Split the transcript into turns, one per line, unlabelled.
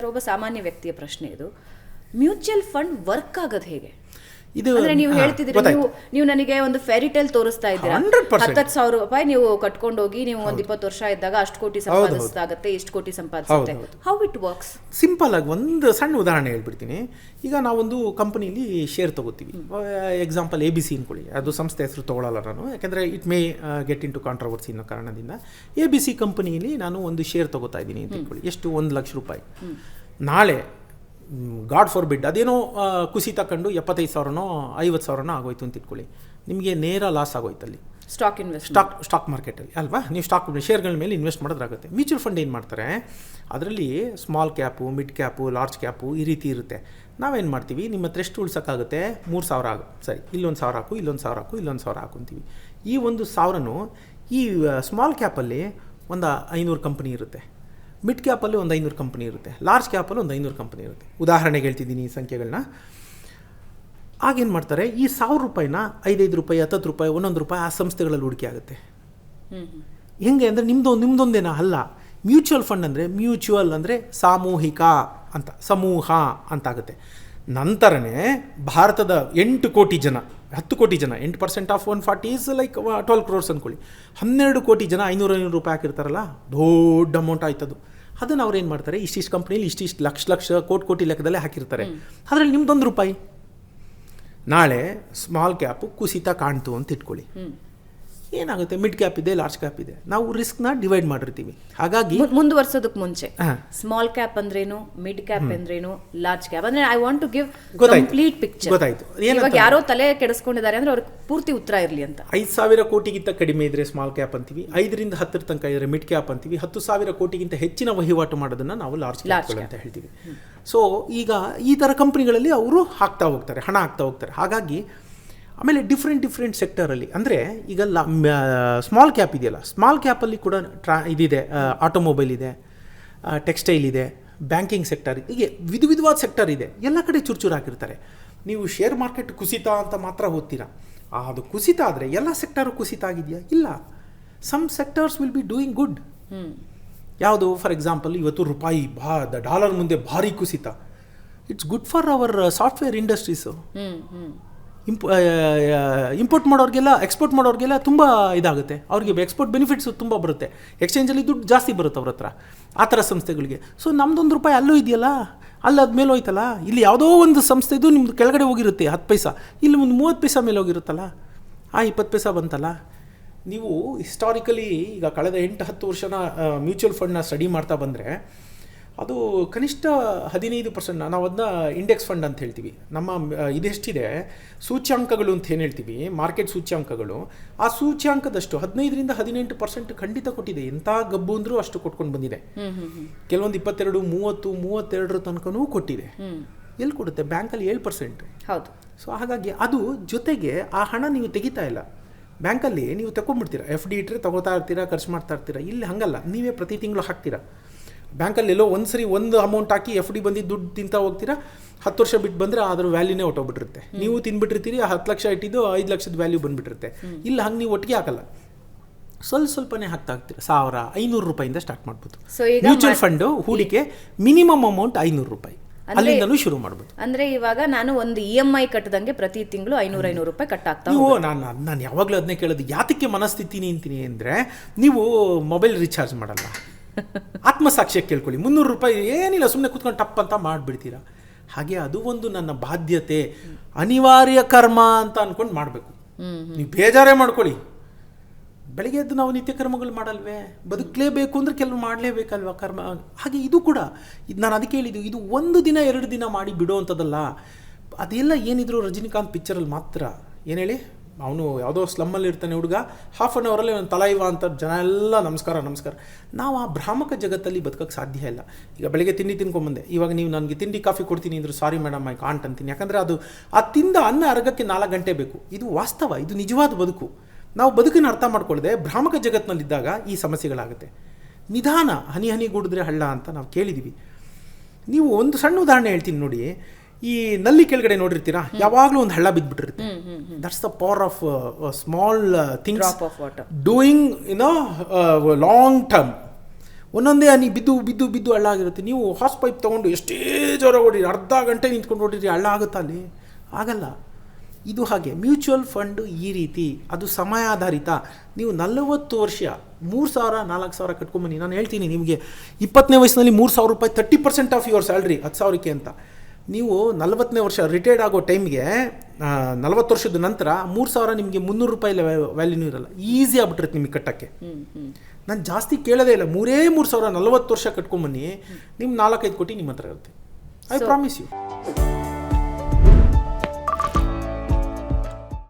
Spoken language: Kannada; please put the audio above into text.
ಒಬ್ಬ ಸಾಮಾನ್ಯ ವ್ಯಕ್ತಿಯ ಪ್ರಶ್ನೆ ಇದು. ಮ್ಯೂಚುವಲ್ ಫಂಡ್ ವರ್ಕ್ ಆಗೋದು ಹೇಗೆ?
ಇದು
ಅಂದ್ರೆ ನೀವು ಹೇಳ್ತಿದ್ದೀರಿ, ನೀವು ನನಗೆ ಒಂದು ಫೆರಿ ಟೇಲ್ ತೋರಿಸ್ತಾ ಇದ್ದೀರಾ, 10,000 ರೂಪಾಯಿ ನೀವು ಕಟ್ಕೊಂಡು ಹೋಗಿ ನೀವು ಒಂದು 20 ವರ್ಷ ಇದ್ದಾಗ ಅಷ್ಟು ಕೋಟಿ ಸಂಪಾದಿಸಾಗುತ್ತೆ, ಇಷ್ಟು ಕೋಟಿ ಸಂಪಾದಿಸುತ್ತೆ. How it works?
ಸಿಂಪಲ್ ಆಗಿ ಒಂದು ಸಣ್ಣ ಉದಾಹರಣೆ ಹೇಳ್ಬಿಡ್ತೀನಿ. ಈಗ ನಾವೊಂದು ಕಂಪನಿಲಿ ಶೇರ್ ತಗೋತೀವಿ, ಎಕ್ಸಾಂಪಲ್ ABC ಅನ್ಕೊಳ್ಳಿ. ಅದು ಸಂಸ್ಥೆ ಹೆಸರು ತೊಗೊಳಲ್ಲ ನಾನು, ಯಾಕೆಂದರೆ it may get into controversy ಅನ್ನೋ ಕಾರಣದಿಂದ. ABC ಕಂಪನಿಯಲ್ಲಿ ನಾನು ಒಂದು ಶೇರ್ ತಗೋತಾ ಇದ್ದೀನಿ ಅಂತ ಇಟ್ಕೊಳ್ಳಿ. ಎಷ್ಟು? 1,00,000 ರೂಪಾಯಿ. ನಾಳೆ ಗಾಡ್ ಫಾರ್ ಬಿಡ್ ಅದೇನೋ ಕುಸಿತ ಕಂಡು 75,000ನೋ 50,000ನೋ ಆಗೋಯ್ತು ಅಂತ ಇಟ್ಕೊಳ್ಳಿ. ನಿಮಗೆ ನೇರ ಲಾಸ್ ಆಗೋಯ್ತಲ್ಲಿ ಸ್ಟಾಕ್ ಮಾರ್ಕೆಟಲ್ಲಿ ಅಲ್ವಾ. ನೀವು ಶೇರ್ಗಳ ಮೇಲೆ ಇನ್ವೆಸ್ಟ್ ಮಾಡೋದ್ರಾಗುತ್ತೆ. ಮ್ಯೂಚುವಲ್ ಫಂಡ್ ಏನು ಮಾಡ್ತಾರೆ, ಅದರಲ್ಲಿ small cap, mid cap, large cap ಈ ರೀತಿ ಇರುತ್ತೆ. ನಾವೇನು ಮಾಡ್ತೀವಿ, ನಿಮ್ಮ ಹತ್ರ ಎಷ್ಟು ಉಳ್ಸೋಕ್ಕಾಗುತ್ತೆ? 3,000 ಆಗು, ಸರಿ, ಇಲ್ಲೊಂದು 1,000 ಹಾಕು, ಇಲ್ಲೊಂದು 1,000 ಹಾಕು, ಇಲ್ಲೊಂದು 1,000 ಹಾಕೊಂತೀವಿ. ಈ ಒಂದು 1,000ನೂ ಈ ಸ್ಮಾಲ್ ಕ್ಯಾಪಲ್ಲಿ ಒಂದು 500 ಕಂಪ್ನಿ ಇರುತ್ತೆ, ಮಿಡ್ ಕ್ಯಾಪಲ್ಲಿ ಒಂದು 500 ಕಂಪ್ನಿ ಇರುತ್ತೆ, ಲಾರ್ಜ್ ಕ್ಯಾಪಲ್ಲಿ ಒಂದು 500 ಕಂಪ್ನಿ ಇರುತ್ತೆ. ಉದಾಹರಣೆಗೆ ಹೇಳ್ತಿದ್ದೀನಿ ಈ ಸಂಖ್ಯೆಗಳನ್ನ. ಆಗೇನು ಮಾಡ್ತಾರೆ, ಈ 1,000 ರೂಪಾಯಿನ 5 ರೂಪಾಯಿ, 10 ರೂಪಾಯಿ, 1 ರೂಪಾಯಿ ಆ ಸಂಸ್ಥೆಗಳಲ್ಲಿ ಹೂಡಿಕೆ ಆಗುತ್ತೆ. ಹೆಂಗೆ ಅಂದರೆ ನಿಮ್ಮದೊಂದೇನಾ? ಅಲ್ಲ. ಮ್ಯೂಚುವಲ್ ಫಂಡ್ ಅಂದರೆ ಮ್ಯೂಚುವಲ್ ಅಂದರೆ ಸಾಮೂಹಿಕ ಅಂತ, ಸಮೂಹ ಅಂತಾಗುತ್ತೆ. ನಂತರನೇ ಭಾರತದ 8 ಕೋಟಿ ಜನ, 10 ಕೋಟಿ ಜನ, 8% ಆಫ್ 140 ಈಸ್ ಲೈಕ್ 12 crores ಅಂದ್ಕೊಳ್ಳಿ. 12 ಕೋಟಿ ಜನ 500 ರೂಪಾಯಿ ಹಾಕಿರ್ತಾರಲ್ಲ, ದೊಡ್ಡ ಅಮೌಂಟ್ ಆಯ್ತದು. ಅದನ್ನು ಅವ್ರು ಏನು ಮಾಡ್ತಾರೆ, ಇಷ್ಟಿಷ್ಟು ಕಂಪ್ನಿಲಿ ಇಷ್ಟಿಷ್ಟು ಲಕ್ಷ ಕೋಟಿ ಲೆಕ್ಕದಲ್ಲೇ ಹಾಕಿರ್ತಾರೆ. ಅದರಲ್ಲಿ ನಿಮ್ದೊಂದು ರೂಪಾಯಿ ನಾಳೆ ಸ್ಮಾಲ್ ಕ್ಯಾಪು ಕುಸಿತ ಕಾಣ್ತು ಅಂತ ಇಟ್ಕೊಳ್ಳಿ. ಏನಾಗುತ್ತೆ, ಮಿಡ್ ಕ್ಯಾಪ್ ಇದೆ, ಲಾರ್ಜ್ ಕ್ಯಾಪ್ ಇದೆ, ನಾವು ರಿಸ್ಕ್ನ ಡಿವೈಡ್ ಮಾಡಿರ್ತೀವಿ. ಹಾಗಾಗಿ
ಮುಂದುವರ್ಸೋದಕ್ಕೆ ಮುಂಚೆ ಸ್ಮಾಲ್ ಕ್ಯಾಪ್ ಅಂದ್ರೇನು, ಮಿಡ್ ಕ್ಯಾಪ್ ಅಂದ್ರೇನು, ಲಾರ್ಜ್ ಕ್ಯಾಪ್ ಅಂದ್ರೆ I want to give complete picture.
ಗೊತ್ತಾಯ್ತು.
ಇವಾಗ ಯಾರೋ ತಲೆ ಕೆಡಿಸ್ಕೊಂಡಿದ್ದಾರೆ ಅಂದ್ರೆ ಅವ್ರಿಗೆ ಪೂರ್ತಿ ಉತ್ತರ ಇರಲಿ ಅಂತ.
5,000 ಕೋಟಿಗಿಂತ ಕಡಿಮೆ ಇದ್ರೆ ಸ್ಮಾಲ್ ಕ್ಯಾಪ್ ಅಂತೀವಿ, 5ರಿಂದ 10 ತನಕ ಇದ್ರೆ ಮಿಡ್ ಕ್ಯಾಪ್ ಅಂತೀವಿ, 10,000 ಕೋಟಿಗಿಂತ ಹೆಚ್ಚಿನ ವಹಿವಾಟು ಮಾಡೋದನ್ನ ನಾವು ಲಾರ್ಜ್ ಕ್ಯಾಪ್ ಅಂತ ಹೇಳ್ತೀವಿ. ಸೊ ಈಗ ಈ ಥರ ಕಂಪ್ನಿಗಳಲ್ಲಿ ಅವರು ಹಾಕ್ತಾ ಹೋಗ್ತಾರೆ, ಹಣ ಹಾಕ್ತಾ ಹೋಗ್ತಾರೆ. ಹಾಗಾಗಿ ಆಮೇಲೆ ಡಿಫ್ರೆಂಟ್ ಸೆಕ್ಟರಲ್ಲಿ ಅಂದರೆ ಈಗ ಸ್ಮಾಲ್ ಕ್ಯಾಪ್ ಇದೆಯಲ್ಲ, ಸ್ಮಾಲ್ ಕ್ಯಾಪಲ್ಲಿ ಕೂಡ ಇದಿದೆ, ಆಟೋಮೊಬೈಲ್ ಇದೆ, ಟೆಕ್ಸ್ಟೈಲ್ ಇದೆ, ಬ್ಯಾಂಕಿಂಗ್ ಸೆಕ್ಟರ್, ಹೀಗೆ ವಿಧವಾದ ಸೆಕ್ಟರ್ ಇದೆ. ಎಲ್ಲ ಕಡೆ ಚೂರು ಹಾಕಿರ್ತಾರೆ. ನೀವು ಶೇರ್ ಮಾರ್ಕೆಟ್ ಕುಸಿತ ಅಂತ ಮಾತ್ರ ಓದ್ತೀರಾ, ಅದು ಕುಸಿತ ಆದರೆ ಎಲ್ಲ ಸೆಕ್ಟರು ಕುಸಿತ ಆಗಿದೆಯಾ? ಇಲ್ಲ. Some sectors will be doing good. ಯಾವುದು? ಫಾರ್ ಎಕ್ಸಾಂಪಲ್, ಇವತ್ತು ರೂಪಾಯಿ ಡಾಲರ್ ಮುಂದೆ ಭಾರಿ ಕುಸಿತ. It's good for our software industries. Import ಮಾಡೋರಿಗೆಲ್ಲ, ಎಕ್ಸ್ಪೋರ್ಟ್ ಮಾಡೋರಿಗೆಲ್ಲ ತುಂಬ ಇದಾಗುತ್ತೆ. ಅವ್ರಿಗೆ ಎಕ್ಸ್ಪೋರ್ಟ್ ಬೆನಿಫಿಟ್ಸು ತುಂಬ ಬರುತ್ತೆ, ಎಕ್ಸ್ಚೇಂಜಲ್ಲಿ ದುಡ್ಡು ಜಾಸ್ತಿ ಬರುತ್ತೆ ಅವ್ರ ಹತ್ರ, ಆ ಥರ ಸಂಸ್ಥೆಗಳಿಗೆ. ಸೊ ನಮ್ಮದೊಂದು ರೂಪಾಯಿ ಅಲ್ಲೂ ಇದೆಯಲ್ಲ, ಅಲ್ಲಿ ಅದ್ಮೇಲೆ ಹೋಯ್ತಲ್ಲ. ಇಲ್ಲಿ ಯಾವುದೋ ಒಂದು ಸಂಸ್ಥೆದು ನಿಮ್ಮದು ಕೆಳಗಡೆ ಹೋಗಿರುತ್ತೆ 10 ಪೈಸಾ, ಇಲ್ಲಿ ಒಂದು 30 ಪೈಸಾ ಮೇಲೆ ಹೋಗಿರುತ್ತಲ್ಲ, ಆ 20 ಪೈಸಾ ಬಂತಲ್ಲ. ನೀವು ಹಿಸ್ಟಾರಿಕಲಿ ಈಗ ಕಳೆದ 8-10 ವರ್ಷನ ಮ್ಯೂಚುವಲ್ ಫಂಡ್ನ ಸ್ಟಡಿ ಮಾಡ್ತಾ ಬಂದರೆ ಅದು ಕನಿಷ್ಠ 15%. ನಾವು ಅದನ್ನ ಇಂಡೆಕ್ಸ್ ಫಂಡ್ ಅಂತ ಹೇಳ್ತೀವಿ. ನಮ್ಮ ಇದೆಷ್ಟಿದೆ ಸೂಚ್ಯಾಂಕಗಳು ಅಂತ ಏನು ಹೇಳ್ತೀವಿ, ಮಾರ್ಕೆಟ್ ಸೂಚ್ಯಾಂಕಗಳು, ಆ ಸೂಚ್ಯಾಂಕದಷ್ಟು 15ರಿಂದ 18% ಖಂಡಿತ ಕೊಟ್ಟಿದೆ. ಎಂಥ ಗಬ್ಬು ಅಂದರೂ ಅಷ್ಟು ಕೊಟ್ಕೊಂಡು ಬಂದಿದೆ. ಕೆಲವೊಂದು 22, 30, 32 ತನಕನೂ ಕೊಟ್ಟಿದೆ. ಎಲ್ಲಿ ಕೊಡುತ್ತೆ? ಬ್ಯಾಂಕಲ್ಲಿ 7%.
ಹೌದು.
ಸೊ ಹಾಗಾಗಿ ಅದು ಜೊತೆಗೆ ಆ ಹಣ ನೀವು ತೆಗಿತಾ ಇಲ್ಲ. ಬ್ಯಾಂಕಲ್ಲಿ ನೀವು ತಗೊಂಡ್ಬಿಡ್ತೀರಾ, FD ಇಟ್ಟರೆ ತಗೋತಾ ಇರ್ತೀರಾ, ಖರ್ಚು ಮಾಡ್ತಾ ಇರ್ತೀರಾ. ಇಲ್ಲಿ ಹಾಗಲ್ಲ, ನೀವೇ ಪ್ರತಿ ತಿಂಗಳು ಹಾಕ್ತೀರಾ. ಬ್ಯಾಂಕಲ್ಲಿ ಎಲ್ಲೋ ಒಂದು ಅಮೌಂಟ್ ಹಾಕಿ FD ಬಂದಿದ್ದು ದುಡ್ಡು ತಿಂತಾ ಹೋಗ್ತೀರಾ. 10 ವರ್ಷ ಬಿಟ್ಟು ಬಂದರೆ ಅದರ ವ್ಯಾಲ್ಯೂನೇ ಹೊಟ್ಟೋಗ್ಬಿಟ್ಟಿರುತ್ತೆ. ನೀವು ತಿನ್ಬಿಟ್ಟಿರ್ತೀರಿ, 10 ಲಕ್ಷ ಇಟ್ಟಿದ್ದು 5 ಲಕ್ಷದ ವ್ಯಾಲ್ಯೂ ಬಂದುಬಿಟ್ಟಿರುತ್ತೆ. ಇಲ್ಲ, ಹಂಗೆ ನೀವು ಒಟ್ಟಿಗೆ ಹಾಕಲ್ಲ, ಸ್ವಲ್ಪನೇ ಹಾಕ್ತಾ ಹೋಗ್ತೀರಾ. 1,000, 500 ರೂಪಾಯಿಂದ ಸ್ಟಾರ್ಟ್ ಮಾಡ್ಬೋದು. ಮ್ಯೂಚುವಲ್ ಫಂಡು ಹೂಡಿಕೆ ಮಿನಿಮಮ್ ಅಮೌಂಟ್ 500 ರೂಪಾಯಿ, ಅಲ್ಲಿಂದಲೂ ಶುರು ಮಾಡ್ಬೋದು.
ಅಂದರೆ ಇವಾಗ ನಾನು ಒಂದು EMI ಕಟ್ಟದಂಗೆ ಪ್ರತಿ ತಿಂಗಳು 500 ರೂಪಾಯಿ ಕಟ್ಟಾಗ್ತಾ.
ನೀವು ನಾನು ಯಾವಾಗಲೂ ಅದನ್ನೇ ಕೇಳೋದು, ಯಾತಕ್ಕೆ ಮನಸ್ಥಿತಿ ನಿಂತೀನಿ ಅಂದರೆ, ನೀವು ಮೊಬೈಲ್ ರೀಚಾರ್ಜ್ ಮಾಡಲ್ಲ, ಆತ್ಮಸಾಕ್ಷ್ಯಕ್ಕೆ ಕೇಳ್ಕೊಳ್ಳಿ, 300 ರೂಪಾಯಿ ಏನಿಲ್ಲ, ಸುಮ್ಮನೆ ಕೂತ್ಕೊಂಡು ಟಪ್ ಅಂತ ಮಾಡಿಬಿಡ್ತೀರಾ. ಹಾಗೆ ಅದು ಒಂದು ನನ್ನ ಬಾಧ್ಯತೆ, ಅನಿವಾರ್ಯ ಕರ್ಮ ಅಂತ ಅಂದ್ಕೊಂಡು ಮಾಡಬೇಕು. ನೀವು ಬೇಜಾರೇ ಮಾಡ್ಕೊಳ್ಳಿ, ಬೆಳಗ್ಗೆ ಎದ್ದು ನಾವು ನಿತ್ಯ ಕರ್ಮಗಳು ಮಾಡಲ್ವೇ? ಬದುಕಲೇಬೇಕು ಅಂದರೆ ಕೆಲವು ಮಾಡಲೇಬೇಕಲ್ವ ಕರ್ಮ. ಹಾಗೆ ಇದು ಕೂಡ, ಇದು ನಾನು ಅದಕ್ಕೆ ಹೇಳಿದ್ದು, ಇದು 1 ದಿನ 2 ದಿನ ಮಾಡಿ ಬಿಡೋ ಅಂಥದ್ದಲ್ಲ. ಅದೆಲ್ಲ ಏನಿದ್ರು ರಜನಿಕಾಂತ್ ಪಿಕ್ಚರಲ್ಲಿ ಮಾತ್ರ. ಏನು ಹೇಳಿ, ಅವನು ಯಾವುದೋ ಸ್ಲಮ್ಮಲ್ಲಿ ಇರ್ತಾನೆ ಹುಡುಗ, ಹಾಫ್ ಆನ್ ಅವರಲ್ಲಿ ಒಂದು ತಲೈವ ಅಂತ ಜನ ಎಲ್ಲ ನಮಸ್ಕಾರ. ನಾವು ಆ ಭ್ರಾಮಕ ಜಗತ್ತಲ್ಲಿ ಬದುಕೋಕ್ಕೆ ಸಾಧ್ಯ ಇಲ್ಲ. ಈಗ ಬೆಳಗ್ಗೆ ತಿಂಡಿ ತಿನ್ಕೊಂಬಂದೆ, ಇವಾಗ ನೀವು ನನಗೆ ತಿಂಡಿ ಕಾಫಿ ಕೊಡ್ತೀನಿ ಅಂದರು, ಸಾರಿ ಮೇಡಮ್ ಐ ಕಾಂಟ್ ಅಂತೀನಿ. ಯಾಕಂದರೆ ಅದು ಆ ತಿಂದ ಅನ್ನ ಅರಗಕ್ಕೆ 4 ಗಂಟೆ ಬೇಕು. ಇದು ವಾಸ್ತವ, ಇದು ನಿಜವಾದ ಬದುಕು. ನಾವು ಬದುಕಿನ ಅರ್ಥ ಮಾಡ್ಕೊಳ್ಳದೆ ಭ್ರಾಮಕ ಜಗತ್ತಿನಲ್ಲಿದ್ದಾಗ ಈ ಸಮಸ್ಯೆಗಳಾಗುತ್ತೆ. ನಿಧಾನ, ಹನಿ ಗೂಡಿದ್ರೆ ಹಳ್ಳ ಅಂತ ನಾವು ಕೇಳಿದ್ದೀವಿ. ನೀವು ಒಂದು ಸಣ್ಣ ಉದಾಹರಣೆ ಹೇಳ್ತೀನಿ ನೋಡಿ. ಈ ನಲ್ಲಿ ಕೆಳಗಡೆ ನೋಡಿರ್ತೀರಾ, ಯಾವಾಗಲೂ ಒಂದು ಹಳ್ಳ ಬಿದ್ದುಬಿಟ್ಟಿರುತ್ತೆ. That's the power of small things doing long term. ಒಂದೊಂದೇ ಹನಿ ಬಿದ್ದು ಬಿದ್ದು ಬಿದ್ದು ಹಳ್ಳ ಆಗಿರುತ್ತೆ. ನೀವು ಹಾಸ್ ಪೈಪ್ ತೊಗೊಂಡು ಎಷ್ಟೇ ಜ್ವರ ಹೊಡೀರಿ, ಅರ್ಧ ಗಂಟೆ ನಿಂತ್ಕೊಂಡು ಹೊಡೀರಿ, ಹಳ್ಳ ಆಗುತ್ತಾ ಅಲ್ಲಿ? ಆಗಲ್ಲ. ಇದು ಹಾಗೆ ಮ್ಯೂಚುವಲ್ ಫಂಡ್ ಈ ರೀತಿ, ಅದು ಸಮಯ ಆಧಾರಿತ. ನೀವು 40 ವರ್ಷ 3,000 4,000 ಕಟ್ಕೊಂಬನ್ನಿ. ನಾನು ಹೇಳ್ತೀನಿ ನಿಮಗೆ 20ನೇ ವಯಸ್ಸಿನಲ್ಲಿ 3,000 ರೂಪಾಯಿ 30% ಆಫ್ ಯುವರ್ ಸ್ಯಾಲ್ರಿ 10,000ಕ್ಕೆ ಅಂತ. ನೀವು 40ನೇ ವರ್ಷ ರಿಟೈರ್ಡ್ ಆಗೋ ಟೈಮ್ಗೆ 40 ವರ್ಷದ ನಂತರ 3,000 ನಿಮಗೆ 300 ರೂಪಾಯಿ ವ್ಯಾಲ್ಯೂನೂ ಇರಲ್ಲ. ಈಸಿ ಆಗ್ಬಿಟ್ಟಿರುತ್ತೆ ನಿಮಗೆ ಕಟ್ಟೋಕ್ಕೆ. ನಾನು ಜಾಸ್ತಿ ಕೇಳೋದೇ ಇಲ್ಲ, 3,000 40 ವರ್ಷ ಕಟ್ಕೊಂಬನ್ನಿ, ನಿಮ್ಮ 4-5 ಕೋಟಿ ನಿಮ್ಮ ಹತ್ರ ಇರುತ್ತೆ. I promise you.